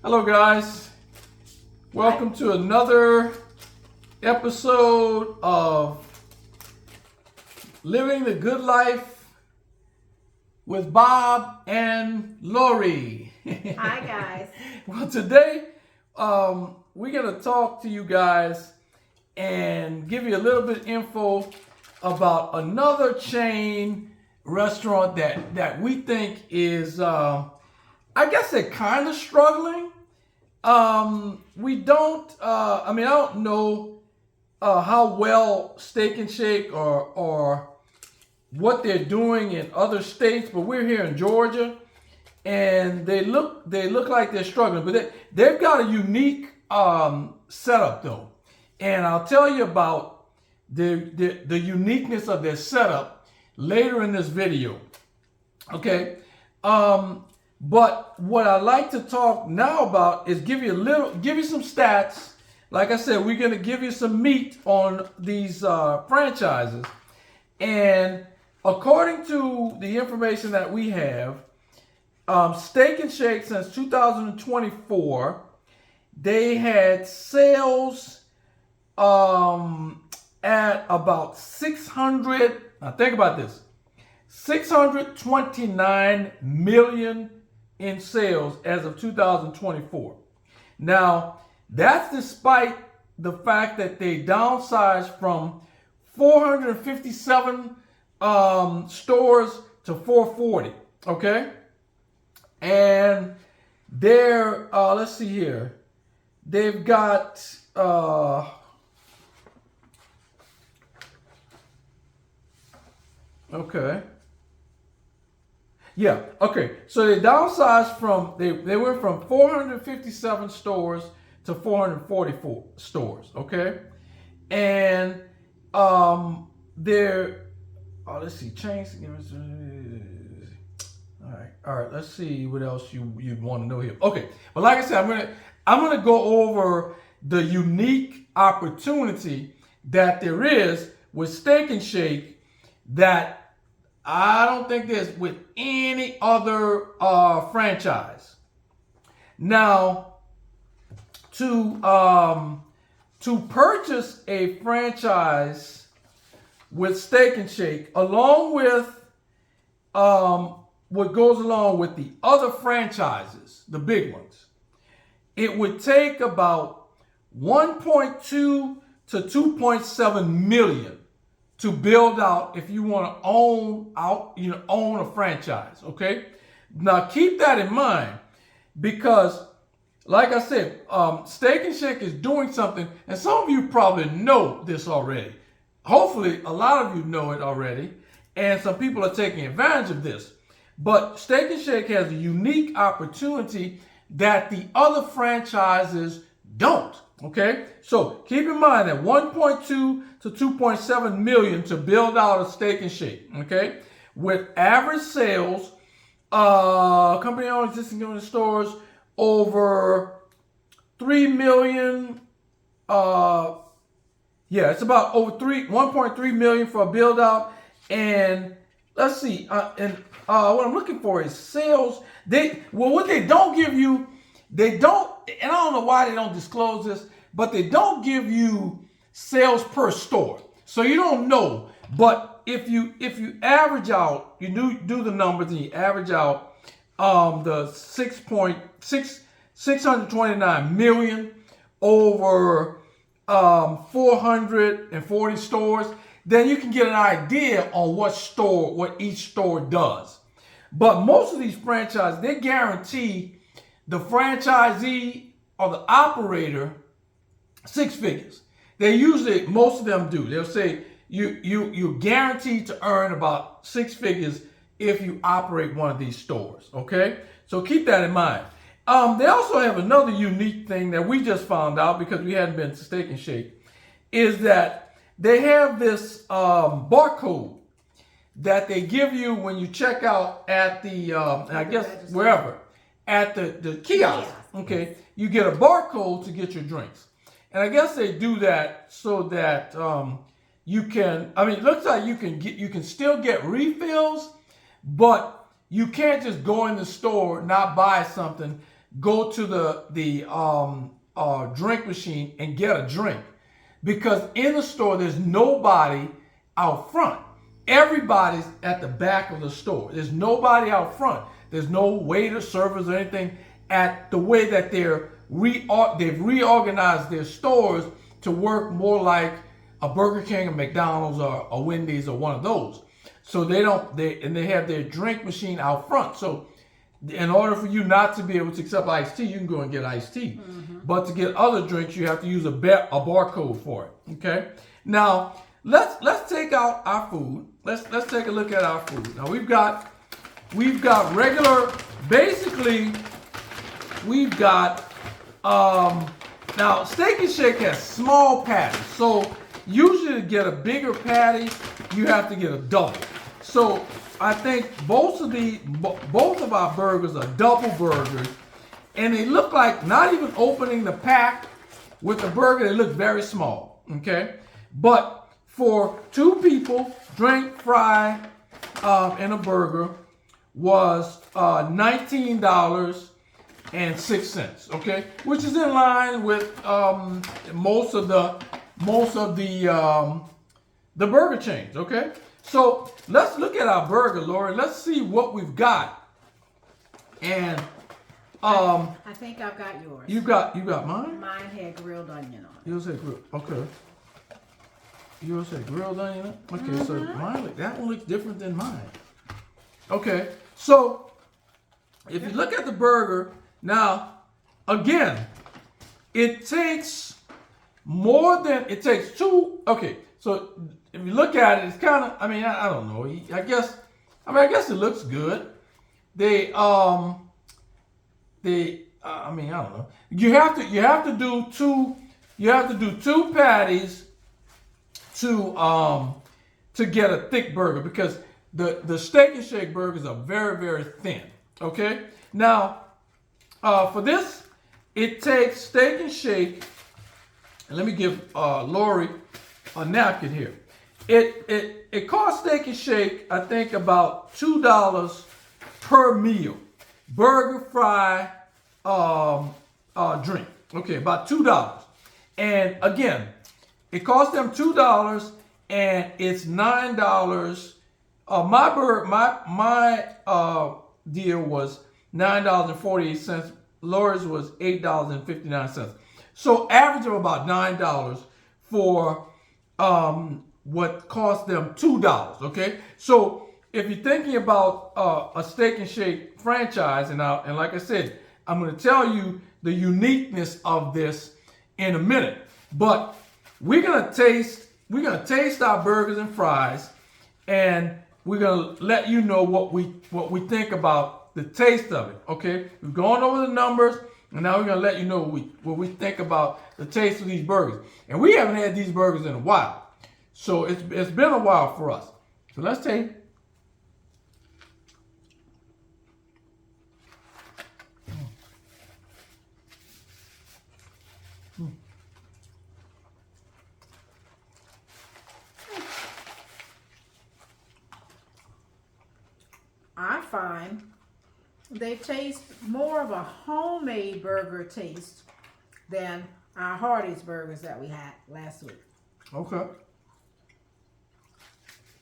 Hello guys, welcome to another episode of Living the Good Life with Bob and Lori. Hi guys. Well, today we're going to talk to you guys and give you a little bit of info about another chain restaurant that we think is I guess they're kind of struggling. We don't, I don't know how well Steak and Shake or what they're doing in other states, but we're here in Georgia, and they look like they're struggling, but they've got a unique setup though, and I'll tell you about the uniqueness of their setup later in this video. Okay. But what I like to talk now about is give you some stats. Like I said, we're going to give you some meat on these franchises. And according to the information that we have, Steak and Shake since 2024, they had sales at about 600. Now think about this: 629 million in sales as of 2024. Now, that's despite the fact that they downsized from 457 stores to 440. Okay, and they're let's see here. They've got okay. Yeah, okay. So they downsized from, they went from 457 stores to 444 stores, okay? And they're, let's see, change. All right, let's see what else you'd want to know here. Okay, but like I said, I'm gonna go over the unique opportunity that there is with Steak and Shake that I don't think there's with any other franchise. Now, to purchase a franchise with Steak and Shake, along with what goes along with the other franchises, the big ones, it would take about 1.2 to 2.7 million to build out if you want to own a franchise. Okay, now keep that in mind, because like I said, Steak and Shake is doing something, and some of you probably know this already. Hopefully a lot of you know it already, and some people are taking advantage of this. But Steak and Shake has a unique opportunity that the other franchises don't. Okay, so keep in mind that 1.2 to 2.7 million to build out a Steak and Shake. Okay, with average sales, company owned existing in the stores over 3 million. It's about over 1.3 million for a build out. And let's see, what I'm looking for is sales. What they don't give you, they don't, and I don't know why they don't disclose this, but they don't give you sales per store. So you don't know. But if you average out, you do the numbers and you average out the 629 million over 440 stores, then you can get an idea on what each store does. But most of these franchises, they guarantee the franchisee or the operator 6 figures. They usually, most of them do. They'll say you're guaranteed to earn about 6 figures if you operate one of these stores. Okay, so keep that in mind. They also have another unique thing that we just found out because we hadn't been to Steak and Shake, is that they have this barcode that they give you when you check out at the I guess wherever, at the kiosk. Okay, you get a barcode to get your drinks, and I guess they do that so that you can. I mean, it looks like you can still get refills, but you can't just go in the store, not buy something. go to the drink machine and get a drink, because in the store there's nobody out front. Everybody's at the back of the store. There's nobody out front. There's no waiter, servers, or anything at the way that they've reorganized their stores to work more like a Burger King, a McDonald's, or a Wendy's, or one of those. So they have their drink machine out front. So in order for you not to be able to accept iced tea, you can go and get iced tea. But to get other drinks, you have to use a barcode for it. Okay. Now let's take out our food. Let's take a look at our food. Now we've got regular. Basically, we've got now Steak and Shake has small patties. So usually to get a bigger patty, you have to get a double. So I think both of our burgers are double burgers, and they look like, not even opening the pack with the burger, they look very small. Okay, but for 2 people, drink, fry, and a burger was $19.06. Okay, which is in line with most of the burger chains. Okay, so let's look at our burger, Lori. Let's see what we've got. And I think I've got yours. You got mine? Mine had grilled onion on it. Yours had grilled. Okay. Yours had grilled onion. Okay, so mine, that one looks different than mine. Okay, so if you look at the burger now, again, it takes two. Okay, so if you look at it, it's kind of, I mean, I don't know. I guess it looks good. I mean, I don't know. You have to do two patties to get a thick burger, because the Steak and Shake burgers are very, very thin. Okay. Now, for this, it takes Steak and Shake. And let me give Lori a napkin here. It costs Steak and Shake, I think, about $2 per meal. Burger, fry, drink. Okay, about $2. And again, it cost them $2, and it's $9. My deal was $9.48. Lori's was $8.59. So average of about $9 for what cost them $2. Okay, so if you're thinking about a Steak and Shake franchise, and like I said, I'm going to tell you the uniqueness of this in a minute. But we're gonna taste our burgers and fries, and we're gonna let you know what we think about the taste of it. Okay, we've gone over the numbers, and now we're gonna let you know what we think about the taste of these burgers. And we haven't had these burgers in a while, so it's been a while for us. So let's take. I find they taste more of a homemade burger taste than our Hardee's burgers that we had last week. Okay.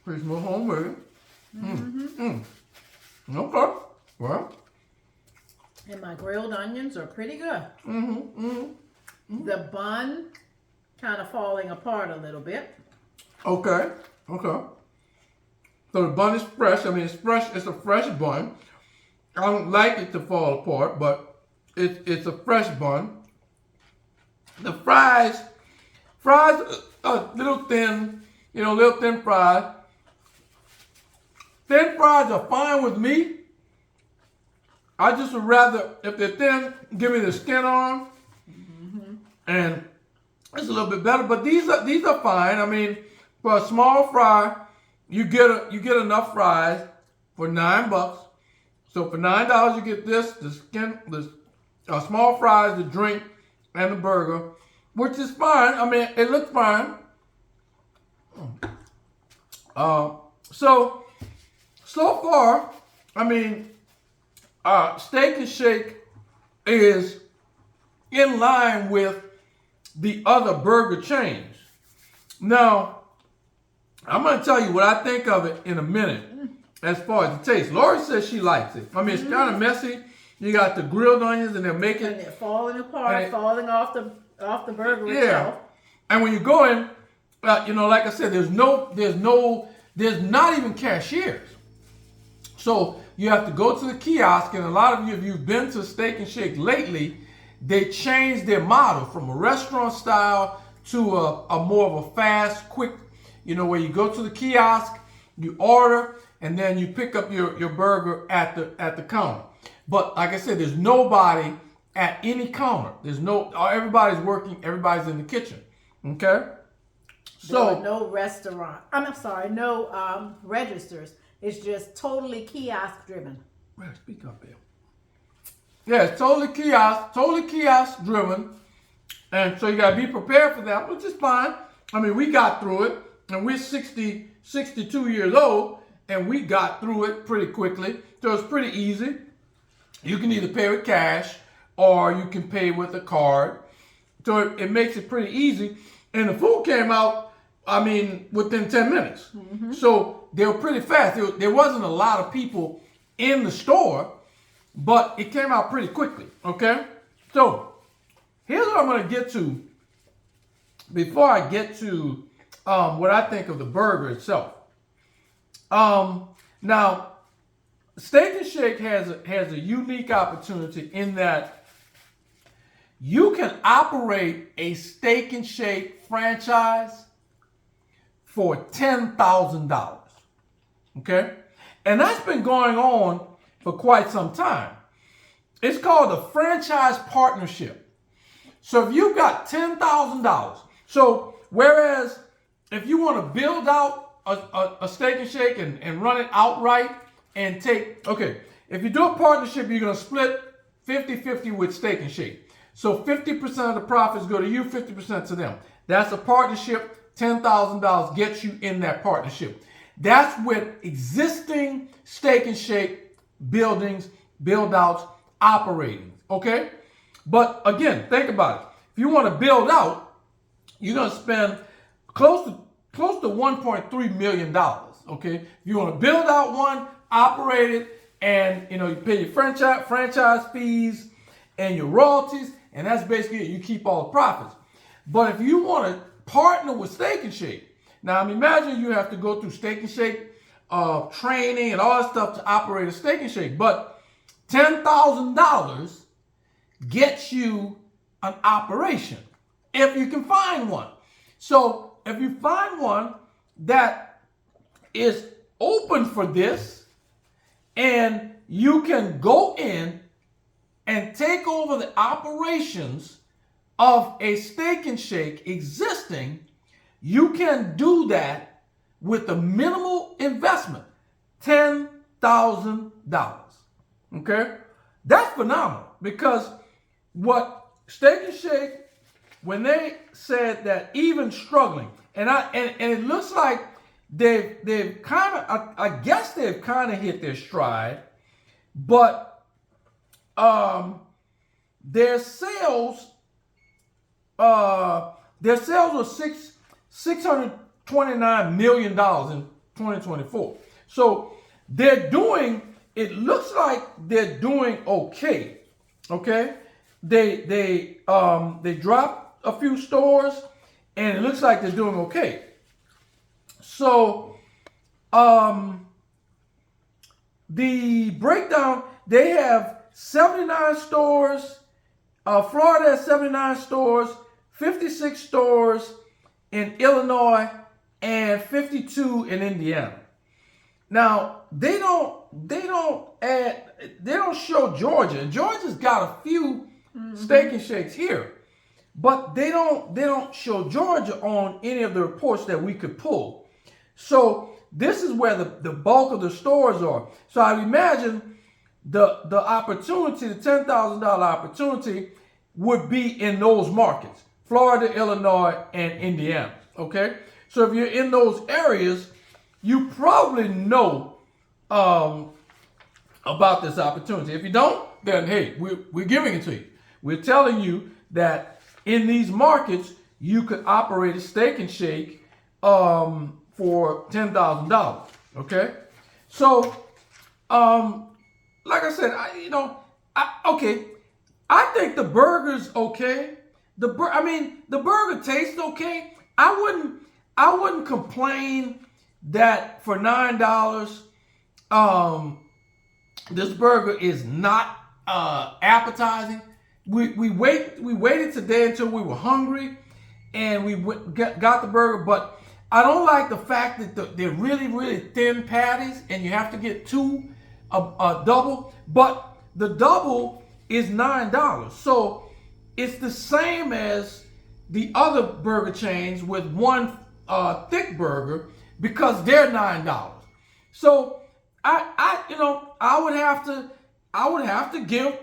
Tastes more homemade. Okay. Well. And my grilled onions are pretty good. The bun kind of falling apart a little bit. Okay. So the bun is fresh. I mean, it's fresh. It's a fresh bun. I don't like it to fall apart, but it's a fresh bun. The fries are little thin, little thin fries. Thin fries are fine with me. I just would rather, if they're thin, give me the skin on them, and it's a little bit better. But these are fine. I mean, for a small fry, you get enough fries for $9. So for $9, you get this, the skin, the small fries, the drink, and the burger, which is fine. I mean, it looks fine. So far, I mean, Steak and Shake is in line with the other burger chains. Now, I'm going to tell you what I think of it in a minute as far as the taste. Lori says she likes it. I mean, it's kind of messy. You got the grilled onions and they're making... And they're falling apart, falling off the burger itself. And when you go in, like I said, there's not even cashiers. So you have to go to the kiosk, and a lot of you, if you've been to Steak and Shake lately, they changed their model from a restaurant style to a more of a fast, quick, where you go to the kiosk, you order, and then you pick up your burger at the counter. But like I said, there's nobody at any counter. Everybody's working, everybody's in the kitchen. Okay? So no restaurant. I'm sorry, no registers. It's just totally kiosk driven. Well, speak up there. Yeah, it's totally kiosk driven. And so you gotta be prepared for that, which is fine. I mean, we got through it, and we're 62 years old, and we got through it pretty quickly. So it's pretty easy. You can either pay with cash or you can pay with a card. So it makes it pretty easy. And the food came out, within 10 minutes. Mm-hmm. So they were pretty fast. There wasn't a lot of people in the store, but it came out pretty quickly, okay? So here's what I'm going to get to before I get to what I think of the burger itself. Now, Steak and Shake has a unique opportunity in that you can operate a Steak and Shake franchise for $10,000. Okay? And that's been going on for quite some time. It's called a franchise partnership. So if you've got $10,000, so whereas if you want to build out a Steak and Shake and run it outright and if you do a partnership, you're going to split 50-50 with Steak and Shake. So 50% of the profits go to you, 50% to them. That's a partnership. $10,000 gets you in that partnership. That's with existing Steak and Shake buildings, build-outs, operating, okay? But again, think about it. If you want to build out, you're going to spend close to $1.3 million, okay? If you want to build out one, operate it, and you pay your franchise fees and your royalties, and that's basically it. You keep all the profits. But if you want to partner with Steak and Shake, now imagine you have to go through Steak and Shake training and all that stuff to operate a Steak and Shake, but $10,000 gets you an operation if you can find one. So if you find one that is open for this, and you can go in and take over the operations of a Steak and Shake existing, you can do that with a minimal investment, $10,000. Okay? That's phenomenal, because what Steak and Shake, when they said that even struggling, and it looks like they've kind of, I guess they've kind of hit their stride, but their sales were $629 million in 2024. So it looks like they're doing okay. Okay, they dropped a few stores, and it looks like they're doing okay. So, the breakdown, they have 79 stores. Florida has 79 stores, 56 stores in Illinois, and 52 in Indiana. Now, they don't show Georgia. Georgia's got a few Steak and Shakes here, but they don't show Georgia on any of the reports that we could pull. So this is where the bulk of the stores are. So I imagine the opportunity, the $10,000 opportunity, would be in those markets: Florida, Illinois, and Indiana. Okay, so if you're in those areas, you probably know about this opportunity. If you don't, then hey, we're giving it to you. We're telling you that in these markets, you could operate a Steak and Shake for $10,000. Okay, so like I said, I think the burger's okay. The burger tastes okay. I wouldn't complain that for $9, this burger is not appetizing. We waited today until we were hungry, and we got the burger. But I don't like the fact that they're really thin patties, and you have to get two a double. But the double is $9, so it's the same as the other burger chains with one thick burger because they're $9. So I would have to give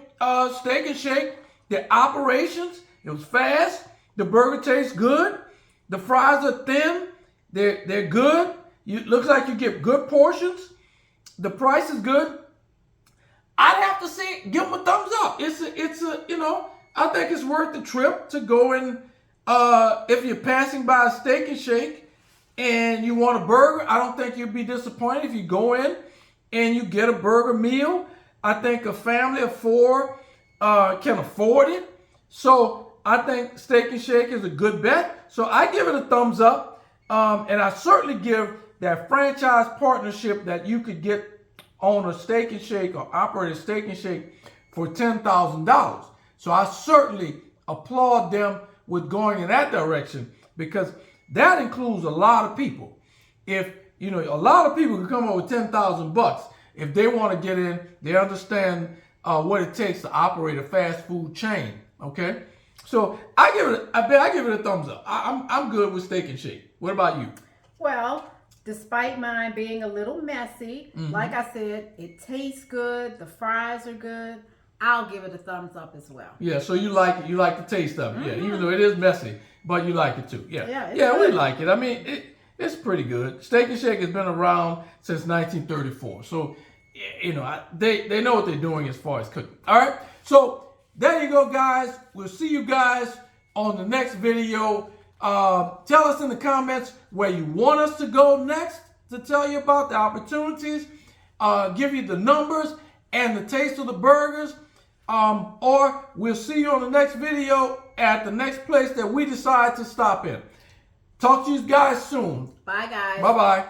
Steak and Shake their operations. It was fast. The burger tastes good. The fries are thin. They're good. Looks like you get good portions. The price is good. I'd have to say, give them a thumbs up. I think it's worth the trip to go in. If you're passing by a Steak and Shake and you want a burger, I don't think you'll be disappointed if you go in and you get a burger meal. I think a family of 4 can afford it. So I think Steak and Shake is a good bet. So I give it a thumbs up. And I certainly give that franchise partnership that you could get on a Steak and Shake or operate a Steak and Shake for $10,000. So I certainly applaud them with going in that direction, because that includes a lot of people. If a lot of people can come up with $10,000 if they want to get in, they understand what it takes to operate a fast food chain. Okay, so I give it a thumbs up. I'm good with Steak and Shake. What about you? Well, despite mine being a little messy, like I said, it tastes good. The fries are good. I'll give it a thumbs up as well. Yeah, so you like it. You like the taste of it. Yeah, even though it is messy, but you like it too. Yeah, we like it. I mean, it's pretty good. Steak and Shake has been around since 1934. So, they know what they're doing as far as cooking. All right, so there you go, guys. We'll see you guys on the next video. Tell us in the comments where you want us to go next to tell you about the opportunities, give you the numbers and the taste of the burgers, or we'll see you on the next video at the next place that we decide to stop in. Talk to you guys soon. Bye, guys. Bye-bye.